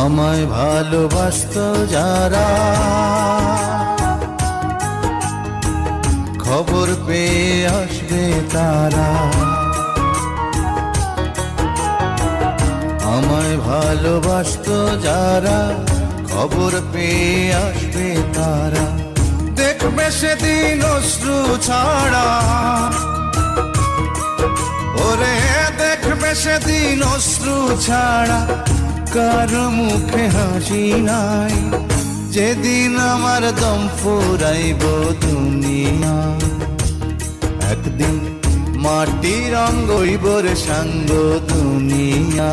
আমায় ভালোবাসতো যারা, খবর পেয়ে আসবে তারা। আমায় ভালোবাসতো যারা, খবর পেয়ে আসবে তারা। দেখবে সেদিন অশ্রু ছাড়া, ওরে দেখবে সেদিন অশ্রু ছাড়া কারো মুখে হাসি নাই। যেদিন আমার দম ফুরাইব দুনিয়া, একদিন মাটির অঙ্গ হইব রে সাঙ্গ দুনিয়া।